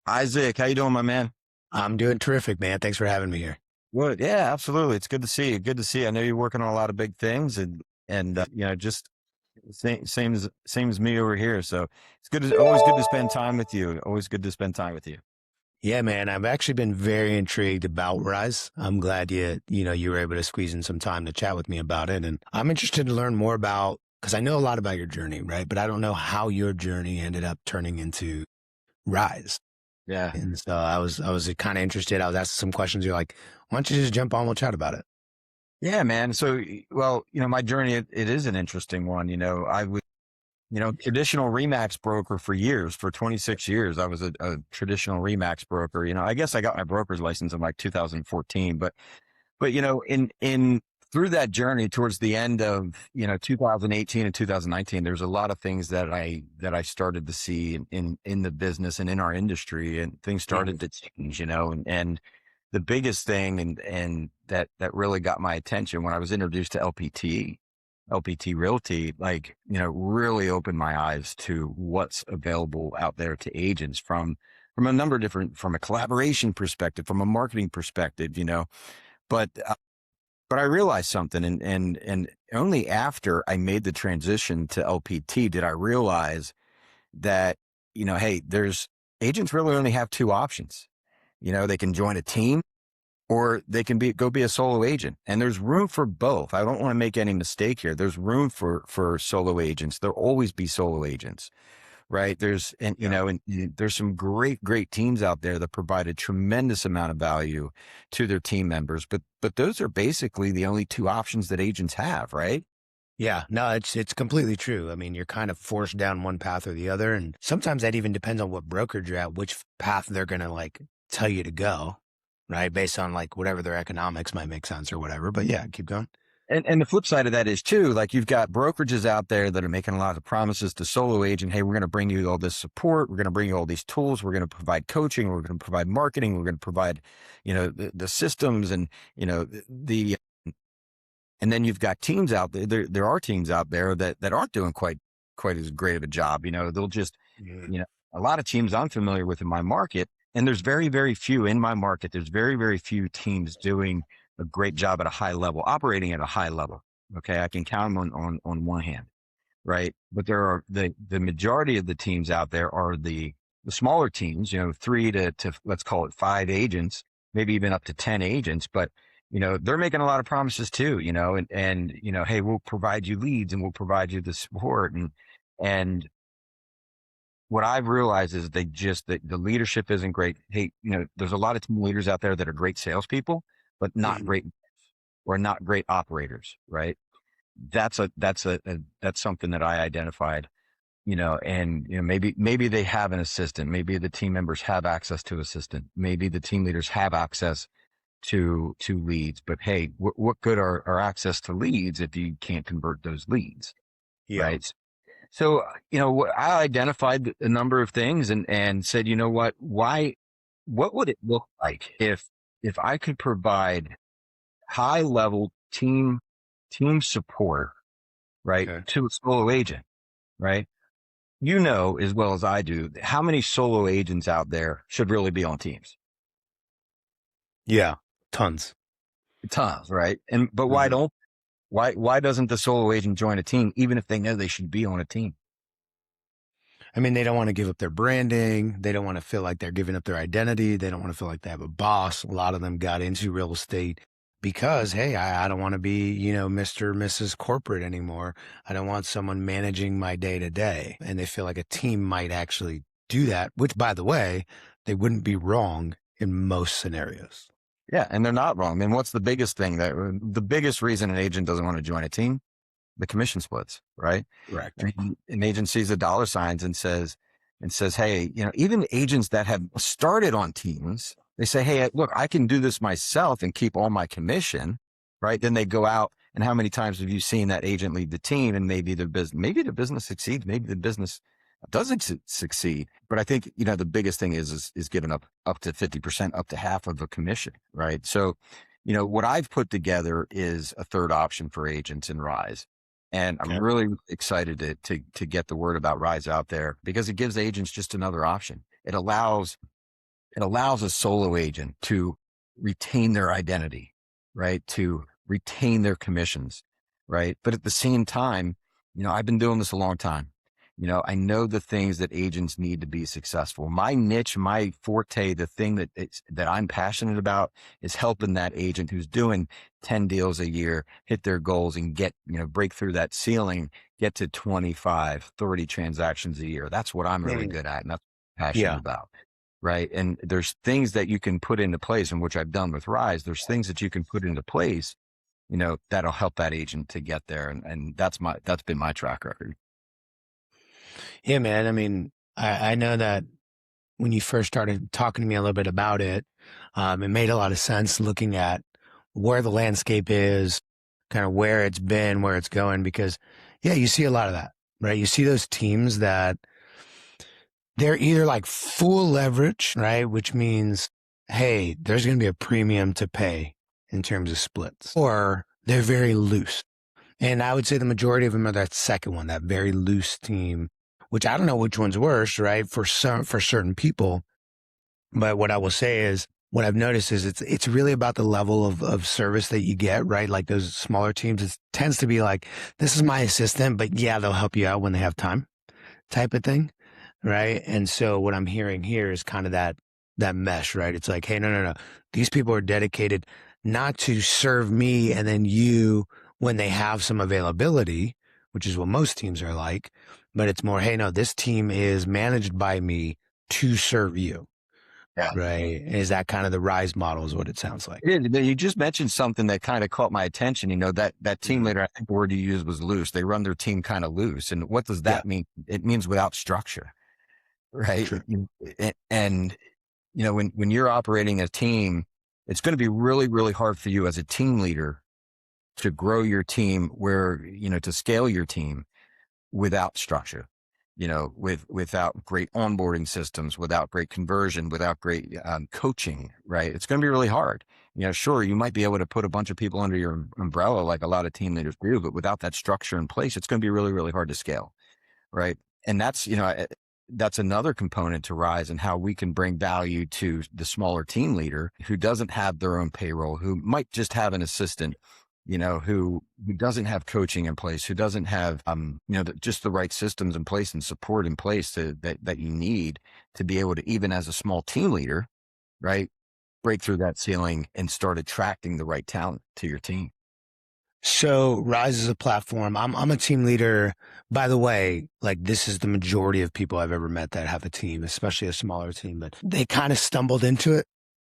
Isaac, how you doing, my man? I'm doing terrific, man. Thanks for having me here. Good. Yeah, absolutely. It's good to see you. Good to see you. I know you're working on a lot of big things, and just same as me over here. So it's good. Always good to spend time with you. Always good to spend time with you. Yeah, man. I've actually been very intrigued about Rise. I'm glad you were able to squeeze in some time to chat with me about it. And I'm interested to learn more about, because I know a lot about your journey, right? But I don't know how your journey ended up turning into Rise. Yeah. And so I was kind of interested. I was asking some questions. You're like, why don't you just jump on? We'll chat about it. Yeah, man. So, well, my journey, it is an interesting one. I was, traditional Remax broker for years, for 26 years. I was a traditional Remax broker. I guess I got my broker's license in like 2014, but in through that journey towards the end of 2018 and 2019, there's a lot of things that I started to see in the business and in our industry, and things Mhm. started to change, and the biggest thing and that really got my attention when I was introduced to LPT Realty, like, really opened my eyes to what's available out there to agents from a number of different, from a collaboration perspective, from a marketing perspective, but but I realized something, and only after I made the transition to LPT did I realize that, hey, there's agents really only have two options. They can join a team or they can go be a solo agent, and there's room for both. I don't want to make any mistake here. There's room for solo agents. There'll always be solo agents, right? Yeah. There's some great teams out there that provide a tremendous amount of value to their team members, but those are basically the only two options that agents have, right? Yeah, no, it's completely true. I mean, you're kind of forced down one path or the other, and sometimes that even depends on what brokerage you're at, which path they're gonna like tell you to go, right? Based on like whatever their economics might make sense or whatever. But yeah, keep going. And the flip side of that is too, like, you've got brokerages out there that are making a lot of promises to solo agent. Hey, we're going to bring you all this support. We're going to bring you all these tools. We're going to provide coaching. We're going to provide marketing. We're going to provide, the systems, and, and then you've got teams out there. There are teams out there that aren't doing quite as great of a job. They'll just, Mhm. you know, a lot of teams I'm familiar with in my market, and there's very few in my market. There's very few teams doing a great job at a high level, operating at a high level. Okay. I can count them on one hand. Right. But there are the majority of the teams out there are the smaller teams, three to let's call it five agents, maybe even up to 10 agents. But, they're making a lot of promises too, and, hey, we'll provide you leads and we'll provide you the support. And what I've realized is the leadership isn't great. Hey, there's a lot of team leaders out there that are great salespeople, but not Mhm. great, or not great operators. Right. That's something that I identified, and, maybe they have an assistant. Maybe the team members have access to assistant. Maybe the team leaders have access to leads, but hey, what good are access to leads if you can't convert those leads? Yeah. Right. So, I identified a number of things, and said, what would it look like if I could provide high level team support, right, Okay. to a solo agent, right? As well as I do, how many solo agents out there should really be on teams? Yeah. Tons. Tons, right? But Mhm. why doesn't the solo agent join a team, even if they know they should be on a team? I mean, they don't want to give up their branding. They don't want to feel like they're giving up their identity. They don't want to feel like they have a boss. A lot of them got into real estate because, hey, I don't want to be, Mr. or Mrs. Corporate anymore. I don't want someone managing my day to day. And they feel like a team might actually do that, which, by the way, they wouldn't be wrong in most scenarios. Yeah, and they're not wrong. And what's the biggest thing the biggest reason an agent doesn't want to join a team? The commission splits, right? Correct. An agent sees the dollar signs and says, hey, even agents that have started on teams, they say, hey, look, I can do this myself and keep all my commission, right? Then they go out, and how many times have you seen that agent leave the team, and maybe the business succeeds, maybe the business doesn't succeed. But I think, the biggest thing is giving up to 50%, up to half of a commission, right? So, what I've put together is a third option for agents in Rise. And I'm Okay. really excited to get the word about Rise out there, because it gives agents just another option. It allows it allows a solo agent to retain their identity, right? To retain their commissions, right? But at the same time, I've been doing this a long time. I know the things that agents need to be successful. My niche, my forte, the thing that I'm passionate about is helping that agent who's doing 10 deals a year hit their goals and break through that ceiling, get to 25, 30 transactions a year. That's what I'm really Mm. good at, and that's what I'm passionate Yeah. about. Right. And there's things that you can put into place, and which I've done with Rise. There's things that you can put into place, that'll help that agent to get there. And that's been my track record. Yeah, man. I mean, I know that when you first started talking to me a little bit about it, it made a lot of sense looking at where the landscape is, kind of where it's been, where it's going, because yeah, you see a lot of that, right? You see those teams that they're either like full leverage, right? Which means, hey, there's going to be a premium to pay in terms of splits, or they're very loose. And I would say the majority of them are that second one, that very loose team, which I don't know which one's worse, right? For certain people. But what I will say is what I've noticed is it's really about the level of service that you get, right? Like those smaller teams, it tends to be like, this is my assistant, but yeah, they'll help you out when they have time type of thing. Right. And so what I'm hearing here is kind of that mesh, right? It's like, hey, no. These people are dedicated not to serve me and then you when they have some availability, which is what most teams are like, but it's more, hey, no, this team is managed by me to serve you. Yeah. Right. Is that kind of the Rise model is what it sounds like? Yeah, but you just mentioned something that kind of caught my attention. That team leader, I think the word you used was loose. They run their team kind of loose. And what does Yeah. that mean? It means without structure, right? True. And when you're operating a team, it's going to be really, really hard for you as a team leader to grow your team to scale your team without structure, without great onboarding systems, without great conversion, without great coaching, right? It's going to be really hard. Sure, you might be able to put a bunch of people under your umbrella like a lot of team leaders do, but without that structure in place, it's going to be really, really hard to scale, right? And that's another component to Rise and how we can bring value to the smaller team leader who doesn't have their own payroll, who might just have an assistant, who doesn't have coaching in place, who doesn't have, just the right systems in place and support in place that you need to be able to, even as a small team leader, right, break through that ceiling and start attracting the right talent to your team. So Rise is a platform. I'm a team leader. By the way, like this is the majority of people I've ever met that have a team, especially a smaller team, but they kind of stumbled into it.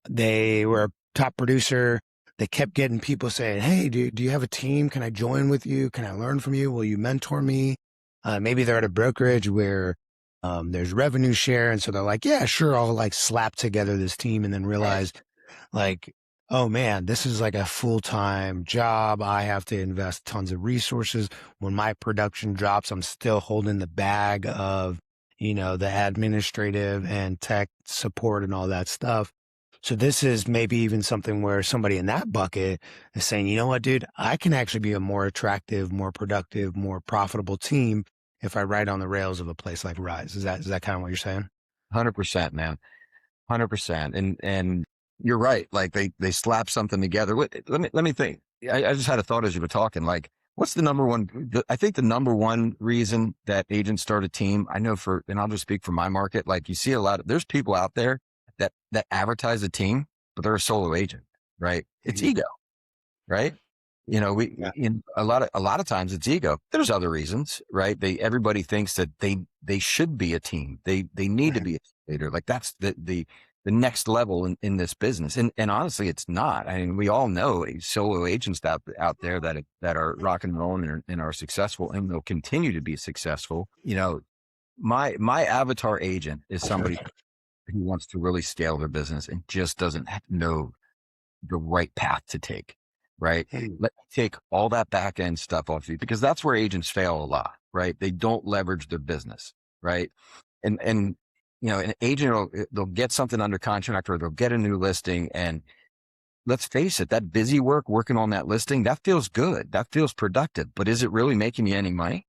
They were a top producer. They kept getting people saying, hey, do you have a team? Can I join with you? Can I learn from you? Will you mentor me? Maybe they're at a brokerage where there's revenue share. And so they're like, yeah, sure. I'll like slap together this team and then realize like, oh man, this is like a full-time job. I have to invest tons of resources. When my production drops, I'm still holding the bag of, the administrative and tech support and all that stuff. So this is maybe even something where somebody in that bucket is saying, you know what, dude, I can actually be a more attractive, more productive, more profitable team if I ride on the rails of a place like Rise. Is that kind of what you're saying? 100%, man. 100%. And you're right. Like they slap something together. Let me think. I just had a thought as you were talking, like, what's the number one? I think the number one reason that agents start a team, I know and I'll just speak for my market. Like you see there's people out there that advertise a team, but they're a solo agent, right? It's ego, right? Yeah. A lot of times it's ego. There's other reasons, right? Everybody thinks that they should be a team. They need to be a leader. Like that's the next level in this business. And honestly, it's not. I mean, we all know solo agents out there that are rock and rolling and are successful and will continue to be successful. My avatar agent is somebody who wants to really scale their business and just doesn't know the right path to take, right? Let me take all that back end stuff off you, because that's where agents fail a lot, right? They don't leverage their business, right? And an agent they'll get something under contract or they'll get a new listing, and let's face it, that busy working on that listing, that feels good, that feels productive, but is it really making you any money?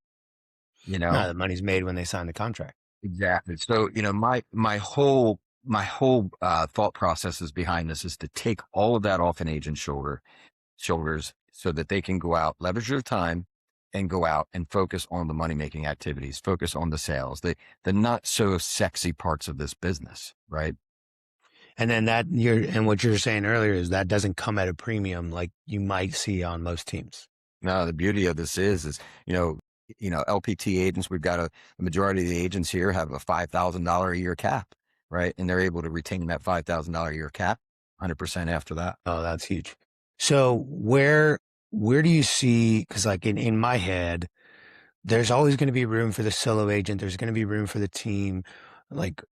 No, the money's made when they sign the contract. Exactly. So, my whole my whole thought process is behind this is to take all of that off an agent's shoulders so that they can go out, leverage their time, and go out and focus on the money making activities, focus on the sales, the not so sexy parts of this business, right? And then and what you're saying earlier is that doesn't come at a premium like you might see on most teams. No, the beauty of this is LPT agents. We've got the majority of the agents here have a $5,000 a year cap, right? And they're able to retain that $5,000 a year cap 100% after that. Oh, that's huge. So where do you see, because like in my head, there's always going to be room for the solo agent. There's going to be room for the team. Like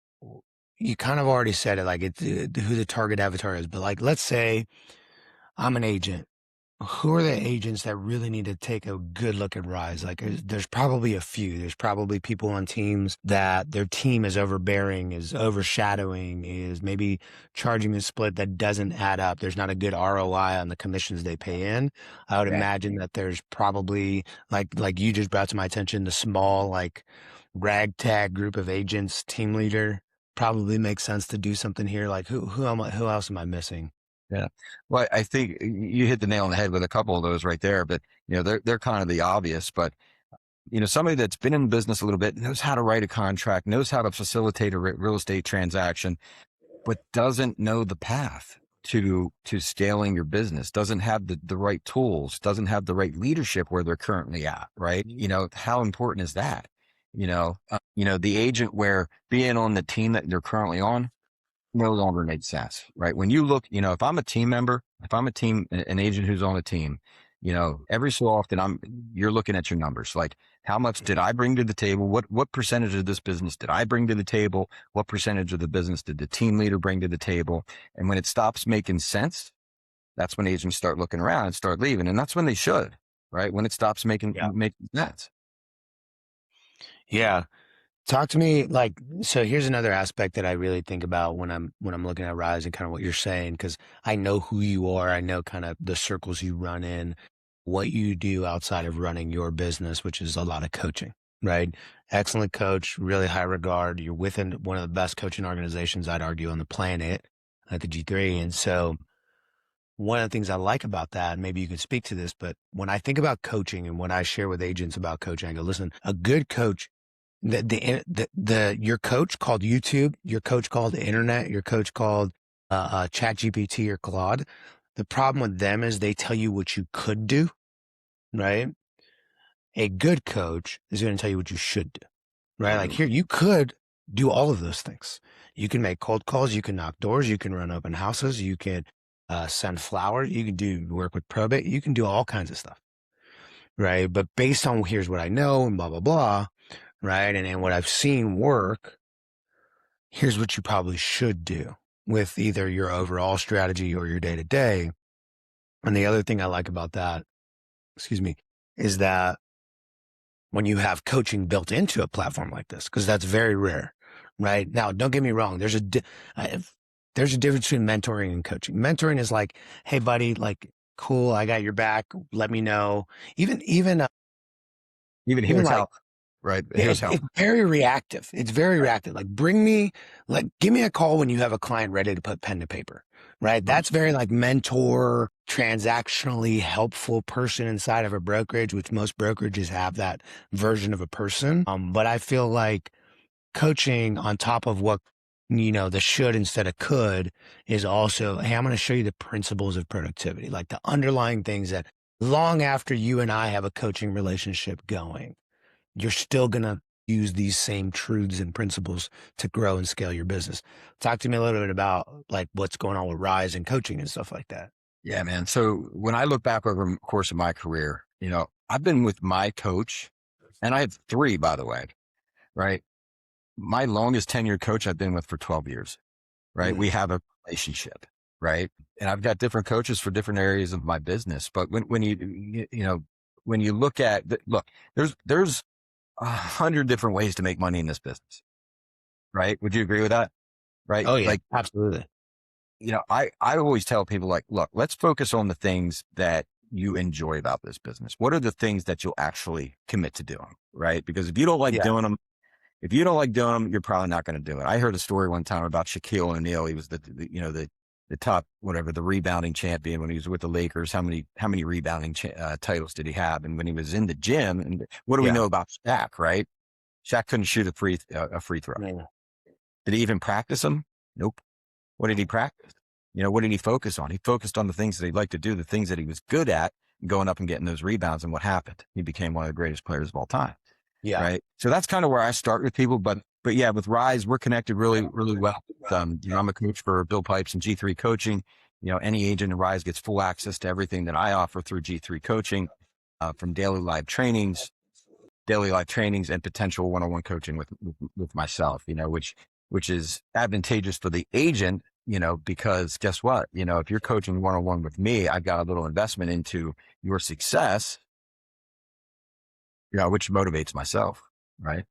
you kind of already said it, like it's who the target avatar is. But like, let's say I'm an agent. Who are the agents that really need to take a good look at Rise? Like, there's probably a few. There's probably people on teams that their team is overbearing, is overshadowing, is maybe charging a split that doesn't add up. There's not a good ROI on the commissions they pay in. I would Yeah. imagine that there's probably like you just brought to my attention, the small like ragtag group of agents, team leader probably makes sense to do something here. Like who else am I missing? Yeah. Well, I think you hit the nail on the head with a couple of those right there, but they're kind of the obvious, but somebody that's been in business a little bit knows how to write a contract, knows how to facilitate a real estate transaction, but doesn't know the path to scaling your business, doesn't have the right tools, doesn't have the right leadership where they're currently at, right? How important is that? The agent where being on the team that they're currently on no longer makes sense, right? When you look, if I'm a team member, if I'm an agent who's on a team, every so often you're looking at your numbers, like how much did I bring to the table? What percentage of this business did I bring to the table? What percentage of the business did the team leader bring to the table? And when it stops making sense, that's when agents start looking around and start leaving. And that's when they should, right? When it stops making sense. Yeah. Talk to me so here's another aspect that I really think about when I'm looking at Rise and kind of what you're saying, because I know who you are. I know kind of the circles you run in, what you do outside of running your business, which is a lot of coaching, right? Excellent coach, really high regard. You're within one of the best coaching organizations, I'd argue, on the planet at the G3. And so one of the things I like about that, and maybe you can speak to this, but when I think about coaching and when I share with agents about coaching, I go, listen, a good coach your coach called YouTube, your coach called the internet, your coach called Chat GPT or Claude. The problem with them is they tell you what you could do, right? A good coach is going to tell you what you should do, right? Like here, you could do all of those things. You can make cold calls, you can knock doors, you can run open houses, you can send flowers, you can do work with probate, you can do all kinds of stuff, right? But based on here's what I know and blah, blah, blah, right? And what I've seen work, here's what you probably should do with either your overall strategy or your day to day. And the other thing I like about that, is that when you have coaching built into a platform like this, because that's very rare, right? Now, don't get me wrong. There's a difference between mentoring and coaching. Mentoring is like, hey, buddy, like, cool, I got your back. Let me know. Even Here's like, how, right? Here's how. It's very reactive. It's very reactive. Like give me a call when you have a client ready to put pen to paper, right? That's very like mentor, transactionally helpful person inside of a brokerage, which most brokerages have that version of a person. But I feel like coaching on top of what, the should instead of could is also, hey, I'm going to show you the principles of productivity, like the underlying things that long after you and I have a coaching relationship going, you're still going to use these same truths and principles to grow and scale your business. Talk to me a little bit about like what's going on with Rise and coaching and stuff like that. Yeah, man. So when I look back over the course of my career, I've been with my coach, and I have three, by the way, right? My longest tenured coach I've been with for 12 years, right? We have a relationship, right? And I've got different coaches for different areas of my business. But when you look at, there's 100 different ways to make money in this business, right? Would you agree with that? Right? Oh yeah, like, absolutely. I always tell people like, look, let's focus on the things that you enjoy about this business. What are the things that you'll actually commit to doing? Right? Because if you don't like doing them, If you don't like doing them, you're probably not going to do it. I heard a story one time about Shaquille O'Neal. He was the top, whatever, the rebounding champion when he was with the Lakers. How many rebounding titles did he have? And when he was in the gym, and what do we Yeah. know about Shaq, right? Shaq couldn't shoot a free throw. Yeah. Did he even practice them? Nope. What did he practice? What did he focus on? He focused on the things that he'd like to do, the things that he was good at, going up and getting those rebounds. And what happened? He became one of the greatest players of all time. Yeah. Right. So that's kind of where I start with people. But yeah, with Rise, we're connected really, really well. I'm a coach for Bill Pipes and G3 coaching. Any agent in Rise gets full access to everything that I offer through G3 coaching, from daily live trainings and potential one-on-one coaching with myself, which is advantageous for the agent, because guess what? If you're coaching one-on-one with me, I've got a little investment into your success, which motivates myself. Right.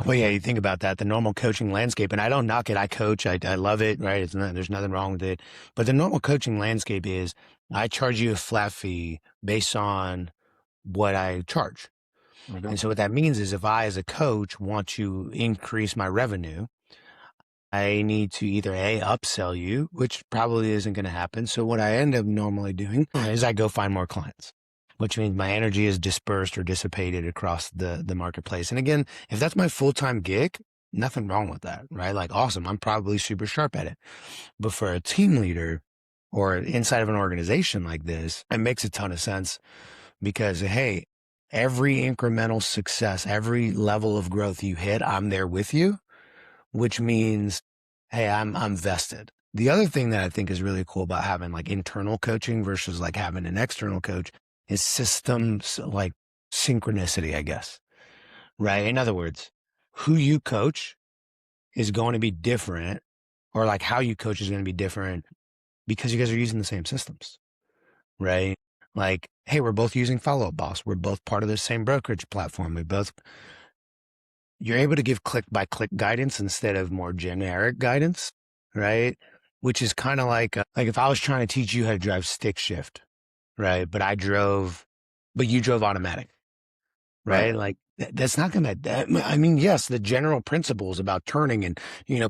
Well, yeah, you think about that, the normal coaching landscape, and I don't knock it. I coach. I love it. Right. There's nothing wrong with it. But the normal coaching landscape is I charge you a flat fee based on what I charge. Mm-hmm. And so what that means is if I, as a coach, want to increase my revenue, I need to either upsell you, which probably isn't going to happen. So what I end up normally doing is I go find more clients, which means my energy is dispersed or dissipated across the marketplace. And again, if that's my full-time gig, nothing wrong with that, right? Like, awesome. I'm probably super sharp at it. But for a team leader or inside of an organization like this, it makes a ton of sense because, hey, every incremental success, every level of growth you hit, I'm there with you, which means, hey, I'm vested. The other thing that I think is really cool about having like internal coaching versus like having an external coach is systems, like synchronicity, I guess, right? In other words, who you coach is going to be different, or like how you coach is going to be different because you guys are using the same systems, right? Like, hey, we're both using Follow Up Boss. We're both part of the same brokerage platform. You're able to give click by click guidance instead of more generic guidance, right? Which is kind of like if I was trying to teach you how to drive stick shift, right? But you drove automatic, right? Like that's not going to, I mean, yes, the general principles about turning and,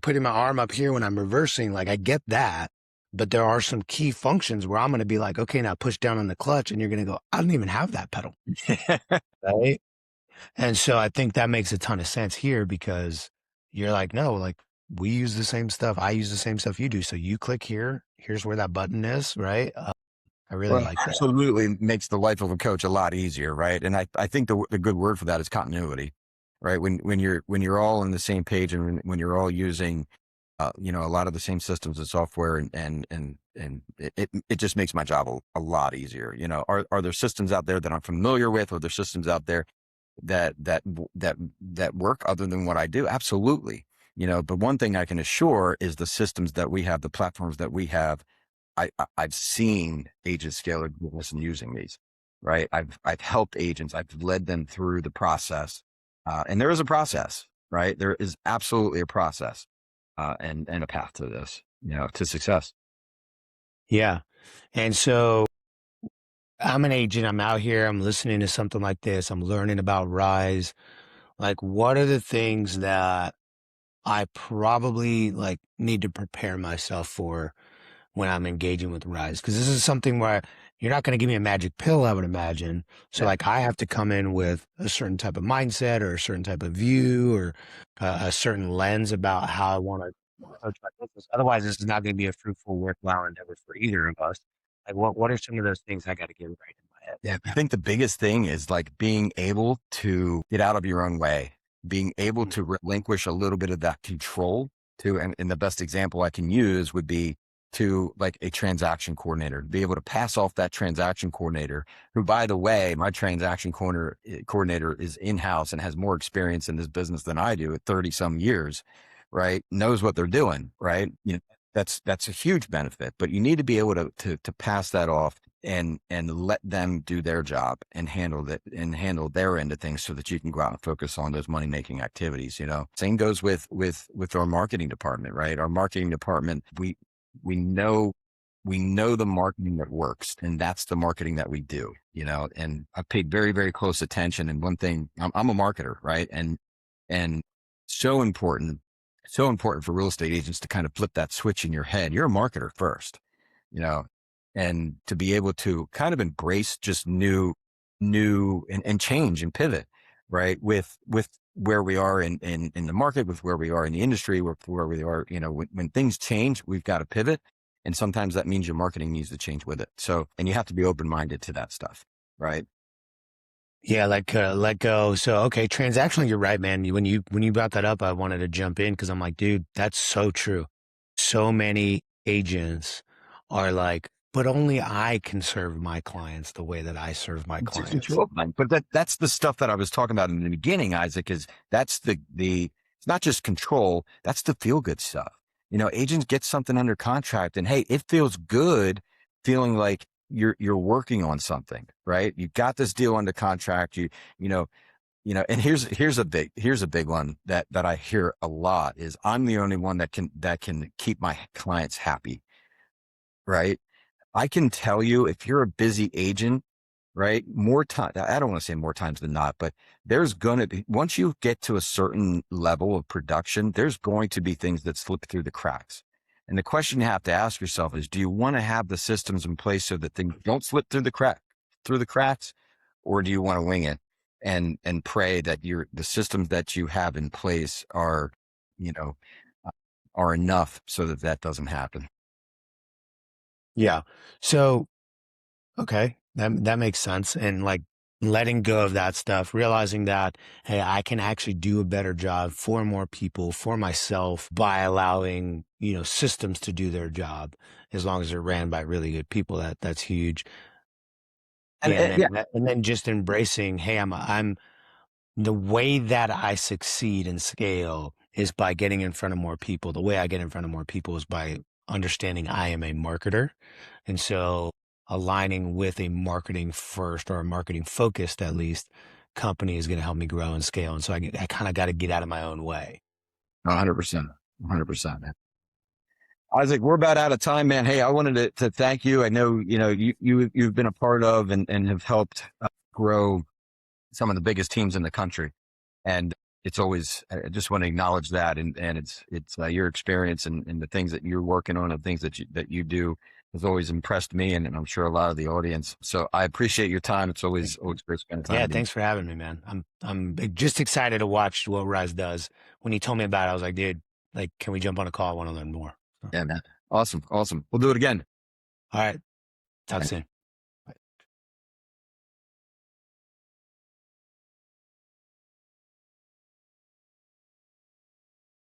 putting my arm up here when I'm reversing, like I get that, but there are some key functions where I'm going to be like, okay, now push down on the clutch, and you're going to go, I don't even have that pedal. Right. And so I think that makes a ton of sense here because you're like, no, like we use the same stuff. I use the same stuff you do. So you click here, here's where that button is, right? I really like that. Absolutely makes the life of a coach a lot easier, right? And I think the good word for that is continuity, right? When you're all on the same page and when you're all using, a lot of the same systems and software, and it just makes my job a lot easier. Are there systems out there that I'm familiar with, or are there systems out there that work other than what I do? Absolutely. But one thing I can assure is the systems that we have, the platforms that we have, I've seen agents scale their business and using these, right? I've helped agents. I've led them through the process. And there is a process, right? There is absolutely a process, and a path to this, to success. Yeah. And so I'm an agent. I'm out here. I'm listening to something like this. I'm learning about Rise. Like, what are the things that I probably like need to prepare myself for when I'm engaging with Rise? Because this is something where you're not going to give me a magic pill, I would imagine. So like I have to come in with a certain type of mindset or a certain type of view or a certain lens about how I want to approach my business. Otherwise, this is not going to be a fruitful, worthwhile endeavor for either of us. Like what are some of those things I got to get right in my head? Yeah. I think the biggest thing is like being able to get out of your own way, being able to relinquish a little bit of that control and the best example I can use would be to like a transaction coordinator, be able to pass off that transaction coordinator who, by the way, my transaction coordinator is in-house and has more experience in this business than I do at 30 some years, right? Knows what they're doing, right? That's a huge benefit, but you need to be able to pass that off and let them do their job and handle their end of things so that you can go out and focus on those money-making activities. Same goes with our marketing department, right? Our marketing department, we know the marketing that works, and that's the marketing that we do, and I paid very, very close attention. And one thing, I'm a marketer, right? And And so important, so important for real estate agents to kind of flip that switch in your head. You're a marketer first, you know, and to be able to kind of embrace just new and change and pivot, right? With where we are in the market, with where we are in the industry, with where we are, when things change, we've got to pivot. And sometimes that means your marketing needs to change with it. So, and you have to be open-minded to that stuff, right? Yeah, let go. So, okay, transactional, you're right, man. When you brought that up, I wanted to jump in because I'm like, dude, that's so true. So many agents are like, but only I can serve my clients the way that I serve my It's a clients. control thing. But that's the stuff that I was talking about in the beginning, Isaac, is that's the it's not just control, that's the feel good stuff. Agents get something under contract and hey, it feels good feeling like you're working on something, right? You got this deal under contract, you know, and here's a big one that I hear a lot is I'm the only one that can keep my clients happy, right? I can tell you if you're a busy agent, right? More time, I don't want to say more times than not, but there's going to be, once you get to a certain level of production, there's going to be things that slip through the cracks. And the question you have to ask yourself is, do you want to have the systems in place so that things don't slip through the cracks, or do you want to wing it and pray that the systems that you have in place you know, uh, are enough so that that doesn't happen? Yeah. So, okay, that makes sense. And like letting go of that stuff, realizing that, hey, I can actually do a better job for more people, for myself by allowing, systems to do their job as long as they're ran by really good people. That's huge. And, Yeah. And yeah, then just embracing, hey, I'm the way that I succeed and scale is by getting in front of more people. The way I get in front of more people is by understanding I am a marketer. And so aligning with a marketing first or a marketing focused, at least, company is going to help me grow and scale. And so I kind of got to get out of my own way. 100%, 100%. Isaac, we're about out of time, man. Hey, I wanted to thank you. I know, you've been a part of and have helped grow some of the biggest teams in the country. And it's always, I just want to acknowledge that. And it's your experience and the things that you're working on and things that you do has always impressed me. And I'm sure a lot of the audience. So I appreciate your time. It's always great spending time Yeah, with you. thanks for having me, man. I'm just excited to watch what Rise does. When he told me about it, I was like, dude, like, can we jump on a call? I want to learn more. So, Yeah, man. Awesome. Awesome. We'll do it again. all right, talk soon.